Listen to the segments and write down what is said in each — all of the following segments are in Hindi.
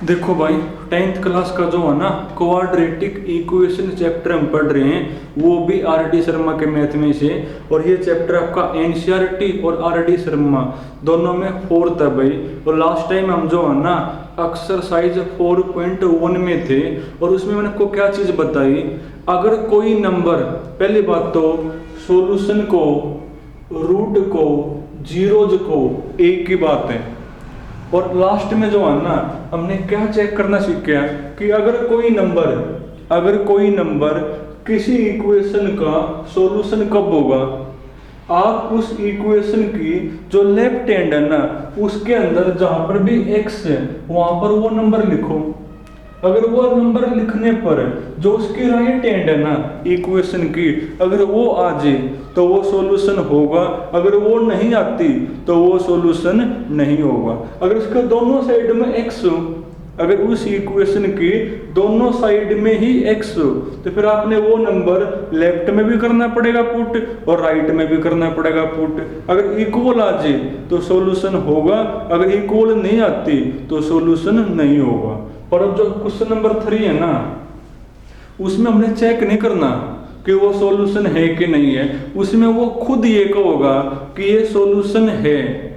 देखो भाई, 10th क्लास का जो है ना क्वाड्रेटिक इक्वेशन चैप्टर हम पढ़ रहे हैं, वो भी आर डी शर्मा के मैथ में से। और ये चैप्टर आपका एनसीईआरटी और आर डी शर्मा दोनों में 4th है भाई। और लास्ट टाइम हम जो है ना एक्सरसाइज 4.1 में थे, और उसमें मैंने आपको क्या चीज़ बताई, अगर कोई नंबर, पहली बात तो सॉल्यूशन को, रूट को, जीरोज को, एक ही बात है। और लास्ट में जो है ना हमने क्या चेक करना सीखा कि अगर कोई नंबर किसी इक्वेशन का सॉल्यूशन कब होगा, आप उस इक्वेशन की जो लेफ्ट हैंड है ना उसके अंदर जहां पर भी x है वहां पर वो नंबर लिखो। अगर वो नंबर लिखने पर जो उसकी राइट हैंड है ना इक्वेशन की, अगर वो आ जाए तो वो सॉल्यूशन होगा, अगर वो नहीं आती तो वो सॉल्यूशन नहीं होगा। अगर उसके दोनों साइड में x हो, अगर उस इक्वेशन की दोनों साइड में ही x हो, तो फिर आपने वो नंबर लेफ्ट में भी करना पड़ेगा पुट और राइट में भी करना पड़ेगा पुट। अगर इक्वल आ जाए तो सॉल्यूशन होगा, अगर इक्वल नहीं आती तो सॉल्यूशन नहीं होगा। पर अब जो क्वेश्चन नंबर 3 है ना उसमें हमने चेक नहीं करना कि वो सॉल्यूशन है कि नहीं है, उसमें वो खुद ये कहोगा कि ये सॉल्यूशन है,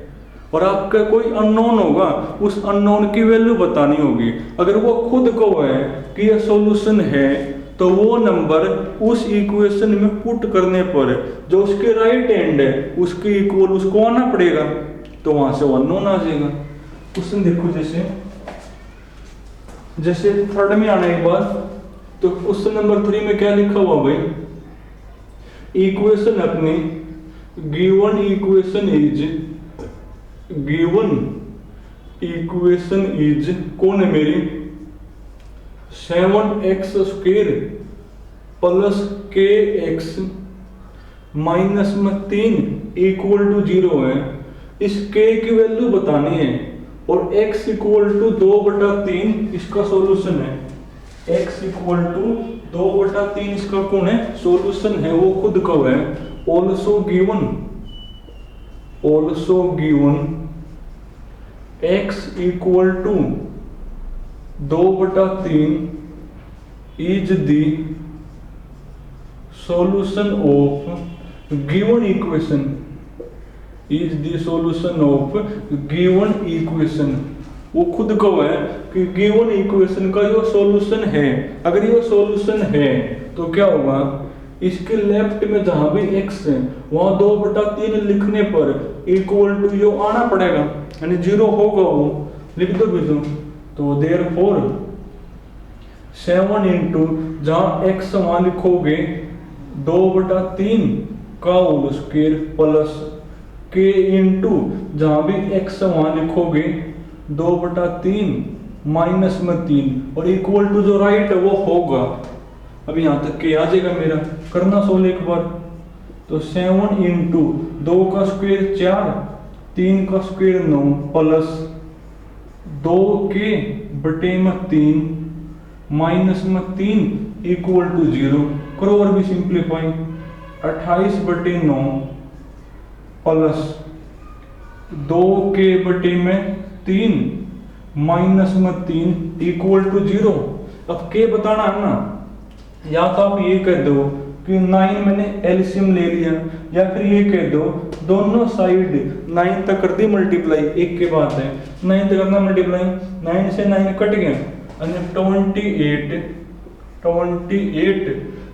और आपका कोई अननोन होगा, उस अननोन की वैल्यू बतानी होगी। अगर वो खुद कहो है कि ये सॉल्यूशन है तो वो नंबर उस इक्वेशन में पुट करने पर जो उसके राइट हैंड है उसके इक्वल उसको आना पड़ेगा, तो वहां से वो अननोन आ जाएगा। क्वेश्चन देखो, जैसे थर्ड में आना एक बार, तो क्वेश्चन नंबर 3 में क्या लिखा हुआ भाई, इक्वेशन अपनी गिवन इक्वेशन इज कौन है मेरी, 7x² प्लस kx माइनस में 3 इक्वल टू 0 है। इस k की वैल्यू बतानी है, और x इक्वल टू 2/3 इसका सॉल्यूशन है। x इक्वल टू 2/3 इसका कौन है, सॉल्यूशन है, वो खुद का है। Also given x equal to 2/3 is the solution of given equation, is the solution of given equation. वो खुद को है कि गिवन इक्वेशन का ये सॉल्यूशन है। अगर ये सॉल्यूशन है तो क्या होगा, इसके लेफ्ट में जहां भी x है वहां 2/3 लिखने पर इक्वल टू यो आना पड़ेगा, यानी 0 होगा, वो लिख दो भी तो देयरफॉर 7 इंटू जहां x वहां लिखोगे 2/3 का whole square plus k into जहां भी x वहां लिखोगे 2/3 माइनस में 3 और इक्वल टू जो राइट है वो होगा। अब यहां तक के आ जाएगा मेरा, करना सोल्व एक बार, तो 7 इंटू 2 का स्क्वायर 4, 3 का स्क्वायर 9 प्लस 2k/3 माइनस में 3 इक्वल टू 0। करो और भी सिंप्लीफाई, 28/9 प्लस 2k/3 माइनस में 3 इक्वल टू 0। अब k बताना है ना, या तो आप ये कह दो कि 9 मैंने एलसीएम ले लिया, या फिर ये कह दो दोनों साइड 9 तक कर दी मल्टीप्लाई, एक के बाद है 9 तक करना मल्टीप्लाई, 9 से 9 कट गया, 28।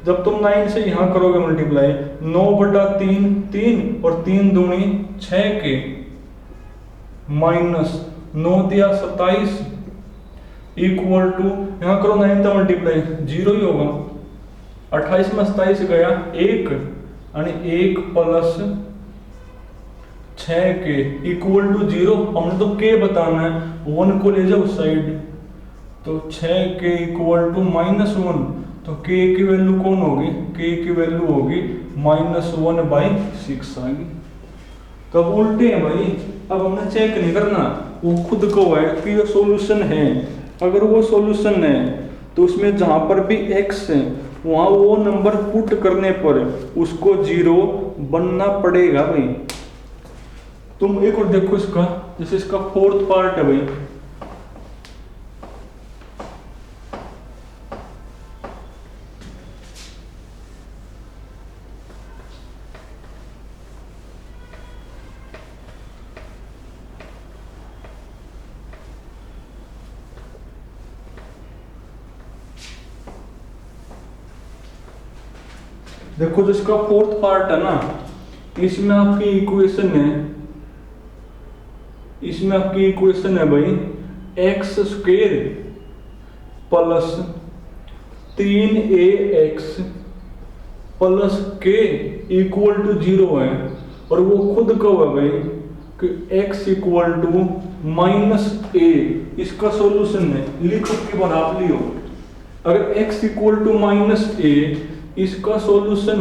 जब तुम 9 से यहां करोगे मल्टीप्लाई, 9/3 3 और 3 दूनी 6 के माइनस 9 दिया 27 इक्वल टू, यहां करो 9 का मल्टीप्लाई 0 ही होगा, 28 में 27 गया 1, यानी 1 प्लस 6 के इक्वल टू 0। हमने तो k बताना है, 1 को ले जाओ साइड, तो 6 के इक्वल टू -1, तो k की वैल्यू कौन होगी, k की वैल्यू होगी -1/6 आएगी। तो अब उल्टे हैं भाई, अब हमने चेक नहीं करना, वो खुद को है कि ये सॉल्यूशन है। अगर वो सॉल्यूशन है तो उसमें जहां पर भी x है वहां वो नंबर पुट करने पर उसको 0 बनना पड़ेगा भाई। तुम एक और देखो इसका, जैसे इसका 4th पार्ट है भाई, देखो जो इसका फोर्थ पार्ट है ना, इसमें आपकी इक्वेशन है भाई x square plus 3ax plus के इक्वल टू 0 है। और वो खुद कब है भाई कि x इक्वल टू -a इसका सॉल्यूशन है। लिखो की बार आप लियो, अगर x इक्वल टू -a इसका सॉल्यूशन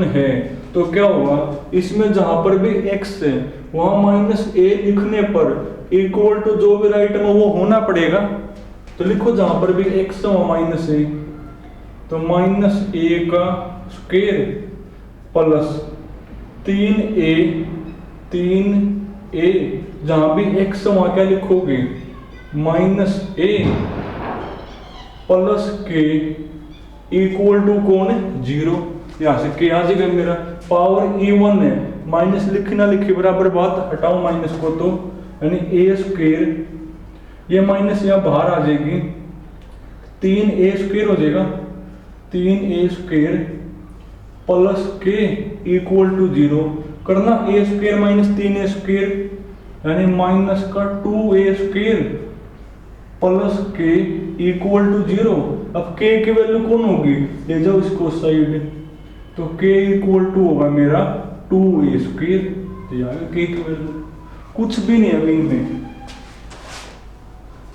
है तो क्या होगा, इसमें जहां पर भी x है वहां -a लिखने पर इक्वल टू जो भी राइट में वो होना पड़ेगा। तो लिखो जहां पर भी x है वहां -a, तो -a का स्क्वायर प्लस 3a जहां भी x वहां क्या लिखोगे -a प्लस के इक्वल टू कौन है 0। यहां से के आ जाएगा मेरा पावर e1 है, माइनस लिखी ना लिखी बराबर बात, हटाओ माइनस को तो यानी a स्क्वायर, ये माइनस यहां बाहर आ जाएगी 3a स्क्वायर हो जाएगा, 3a स्क्वायर प्लस के इक्वल टू 0 करना, a square minus 3a square यानी माइनस का 2a स्क्वायर प्लस के इक्वल टू 0। अब k की वैल्यू कौन होगी, ले जाओ इसको साइड, तो k इक्वल टू होगा मेरा 2a स्क्वायर। k की वैल्यू कुछ भी नहीं है इनमें।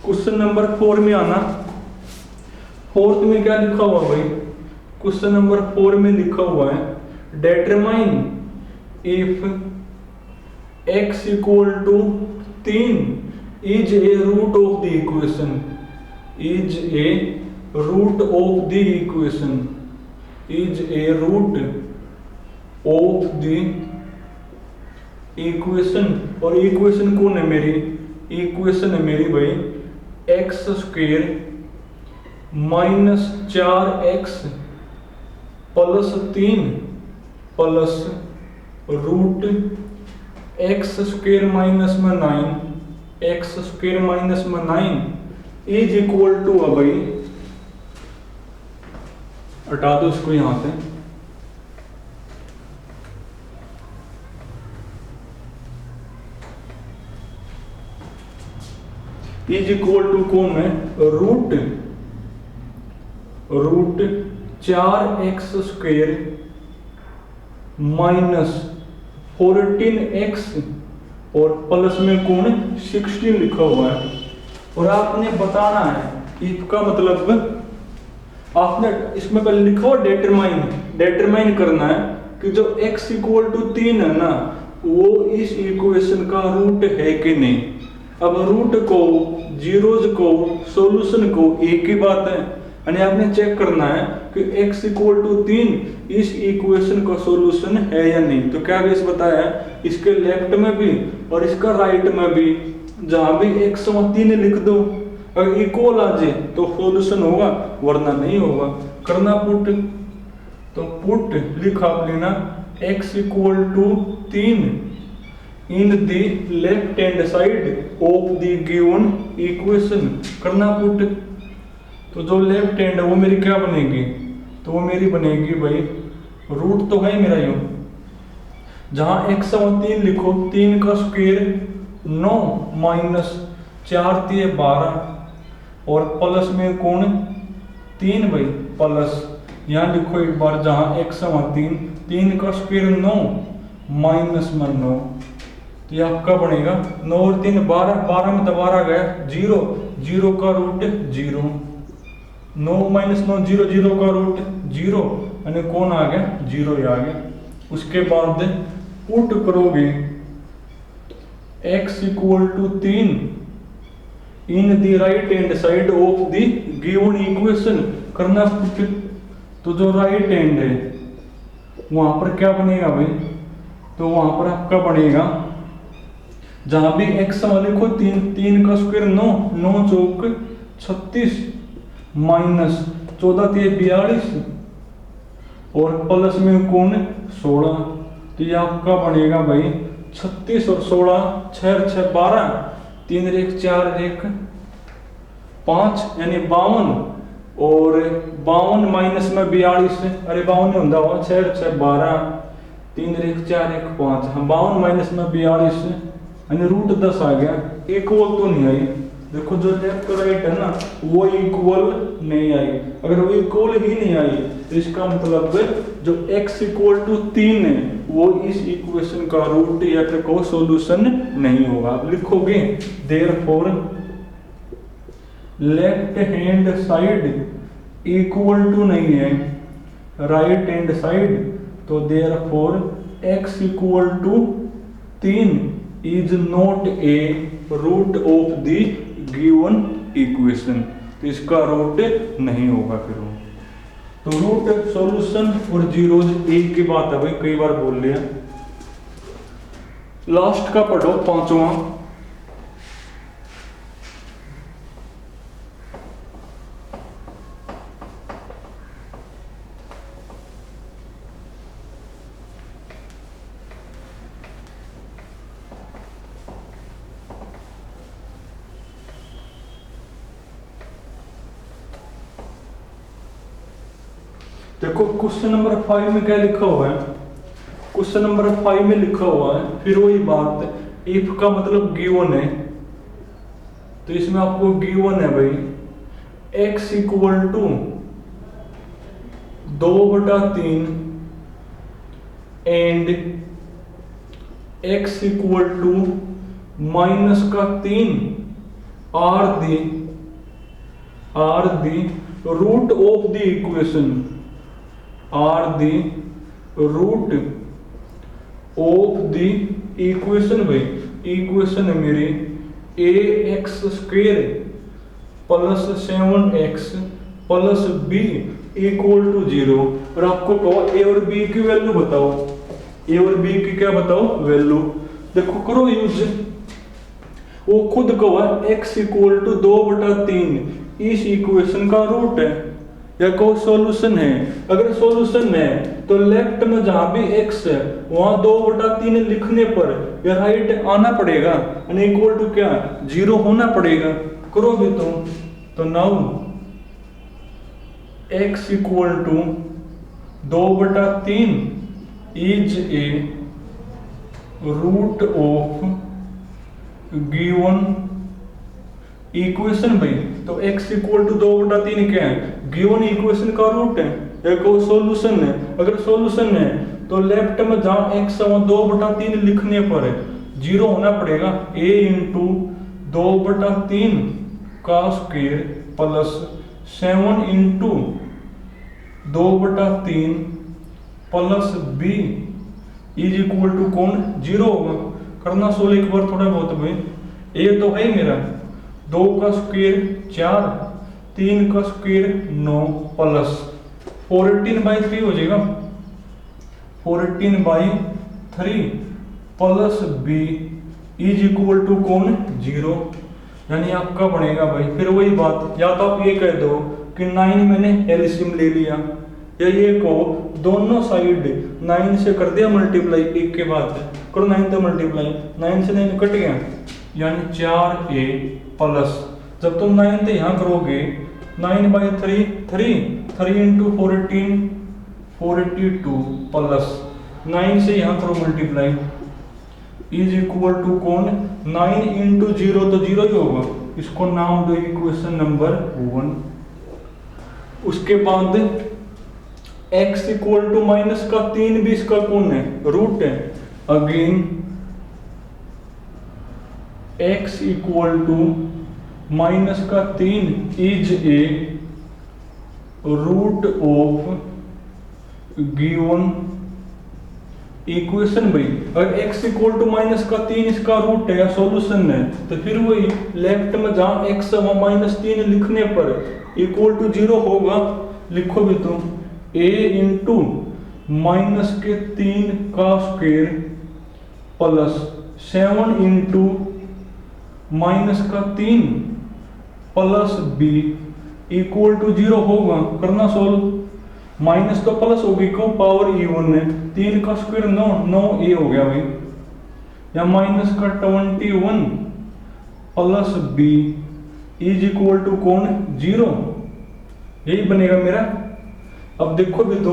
क्वेश्चन नंबर 4 में आना, फोर्थ में क्या लिखा हुआ भाई, क्वेश्चन नंबर 4 में लिखा हुआ है determine if x equal to 3 is a root of the equation, is a root of the equation, is a root of the equation. और इक्वेशन कौन है मेरी, इक्वेशन है मेरी भाई x square minus 4x plus 3 plus root x square minus में 9, एक्स स्क्वेयर माइनस में 9 इज इक्वल टू है भाई, हटा दो इसको यहां से, इज इक्वल टू कौन है root 4x square minus 14x और प्लस में कौन 16 लिखा हुआ है। और आपने बताना है इसका मतलब, आपने इसमें पहले लिखा हुआ डिटरमाइन करना है कि जो x इक्वल टू 3 है ना वो इस इक्वेशन का रूट है कि नहीं। अब रूट को, जीरोज को, सॉल्यूशन को एक ही बात है, यानी आपने चेक करना है कि x इक्वल टू 3 इस इक्वेशन का सॉल्यूशन है या नहीं। तो क्या बेस बताया है, इसके लेफ्ट में भी और इसका राइट में भी जहां भी x और 3 लिख दो, अगर इक्वल आ जाए तो सॉल्यूशन होगा वरना नहीं होगा। करना पुट, तो पुट लिखा आप लेना x equal to 3 in the left hand side of the given equation. करना पुट, तो जो लेफ्ट हैंड है वो मेरी क्या बनेगी, तो वो मेरी बनेगी भाई रूट तो है मेरा यूं, जहां x और 3 लिखो, 3 का स्क्वायर 9 माइनस 4 3 12 और प्लस में कौन 3 भाई प्लस, यहां लिखो एक बार जहां x और 3 का स्क्वायर 9 माइनस में 9, तो ये आपका बनेगा 9 और 3 12, 12 में दोबारा गया 0, 0 का रूट 0, 9 माइनस 9 0, 0 का रूट 0 यानी कौन आ गया 0 ही आ गया। उसके बाद पुट करोगे x equal to 3 in the right hand side of the given equation. करना पुट, तो जो राइट हैंड है वहां पर क्या बनेगा भाई, तो वहां पर आपका बनेगा जहां भी x लिखो 3 का स्क्वायर 9, 9 चौक 36 माइनस 14 3 42 और प्लस में कौन 16, तो ये आपका बनेगा भाई 36 और 16 6 6 12 3 1 4 1 5 यानी 52 और 52 माइनस में 42, अरे 52 नहीं होता, 6 6 12, 3 1 4 1 5, हाँ 52 माइनस में 42 यानी रूट 10 आ गया। इक्वल तो नहीं आई, देखो जो लेफ्ट राइट है ना वो इक्वल नहीं आई। अगर वो इक्वल ही नहीं आई तो इसका मतलब जो x इक्वल टू 3 है वो इस इक्वेशन का रूट या फिर को सॉल्यूशन नहीं होगा। आप लिखोगे therefore left hand side equal to नहीं है राइट हैंड साइड, तो therefore x equal to 3 is not a root of the given equation, तो इसका रूट नहीं होगा फिर वो। तो रूट सॉल्यूशन और जीरोज एक की बात है भाई, कई बार बोल लिया। लास्ट का पढ़ो 5वां। देखो क्वेश्चन नंबर 5 में क्या लिखा हुआ है, क्वेश्चन नंबर 5 में लिखा हुआ है फिर वही बात, इफ का मतलब गिवन है, तो इसमें आपको गिवन है भाई x equal to 2/3 and x equal to -3 are the root of the equation, are the root of the equation. भाई इक्वेशन है मेरी ax² plus 7x plus b equal to 0। और आपको कहो a और b की वैल्यू बताओ, a और b की क्या बताओ वैल्यू। देखो करो यूज, वो खुद कहो x इक्वल टू 2/3 इस इक्वेशन का रूट है या कोई सॉल्यूशन है। अगर सॉल्यूशन है तो लेफ्ट में जहां भी x है वहां 2/3 लिखने पर या राइट आना पड़ेगा, यानी इक्वल टू क्या 0 होना पड़ेगा। करो भी तो now x equal to 2/3 is a root of given equation. भाई तो x इक्वल टू 2/3 क्या है, गिवन इक्वेशन का रूट है या कोई सॉल्यूशन है। अगर सॉल्यूशन है तो लेफ्ट में जहां x है वहां 2/3 लिखने पर 0 होना पड़ेगा। a इंटू 2/3 का square plus 7 into 2/3 plus b is equal to कौन 0 होगा। करना सोल्व एक बार थोड़ा बहुत भाई, a तो है मेरा 2 का स्क्वायर 4, 3 का स्क्वायर 9 प्लस 14/3 हो जाएगा, 14/3 plus b is equal to कौन 0, यानी आपका बनेगा भाई। फिर वही बात, या तो आप ये कह दो कि 9 मैंने एलसीएम ले लिया, या ये कहो दोनों साइड 9 से कर दिया मल्टीप्लाई, एक के बाद करो 9 तो मल्टीप्लाई, 9 से 9 कट गया यानी 4a प्लस, जब तुम 9 तो यहाँ करोगे 9/3 3 इंटू 14 42 प्लस 9 से यहाँ करो मल्टीप्लाई इज इक्वल टू कौन 9 इंटू 0 तो 0 ही होगा। इसको नाम दो इक्वेशन नंबर 1। उसके बाद x इक्वल टू -3 भी इसका कौन है रूट है। Again x equal to -3 is a root of given equation. भाई अगर x इक्वल टू -3 इसका रूट है या सॉल्यूशन है तो फिर वही लेफ्ट में जहां x है वहां -3 लिखने पर इक्वल टू 0 होगा। लिखो भी तुम a इंटू -3 का square plus 7 into -3 plus b equal to 0 होगा। करना सोल्व, माइनस तो प्लस होगी क्यों पावर e1 है, 3 का स्क्वायर 9 हो गया भाई, या -21 plus b is equal to कौन 0, यही बनेगा मेरा। अब देखो भी तो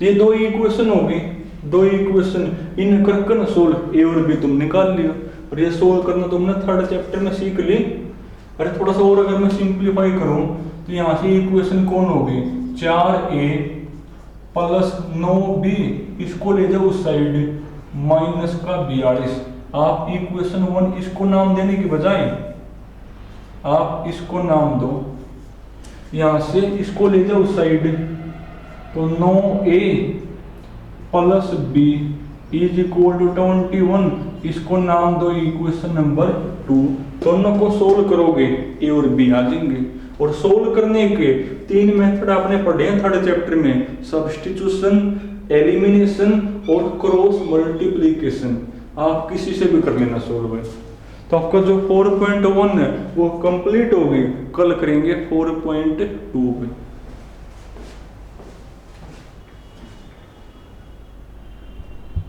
ये दो इक्वेशन होगी, दो इक्वेशन इन करके ना सोल्व, ए और बी तुम निकाल लियो। और ये सोल्व करना तुमने थर्ड चैप्टर में सीख ली। अरे थोड़ा सा और अगर मैं सिंप्लीफाई करूं तो यहाँ से इक्वेशन कौन होगी, 4a प्लस 9b, इसको ले जाओ उस साइड माइनस का 42। आप इक्वेशन 1 इसको नाम देने की बजाय आप इसको नाम दो, यहां से इसको ले जाओ उस साइड, तो 9a plus b is equal to 21, इसको नाम दो इक्वेशन नंबर 2। दोनों को सोल्व करोगे ए और बी आ जाएंगे। और सोल्व करने के 3 मेथड आपने पढ़े हैं थर्ड चैप्टर में, सब्स्टिट्यूशन, एलिमिनेशन और क्रॉस मल्टीप्लिकेशन। आप किसी से भी कर लेना सोल्व है। तो आपका जो 4.1 है वो कंप्लीट हो गई, कल करेंगे 4.2 पे।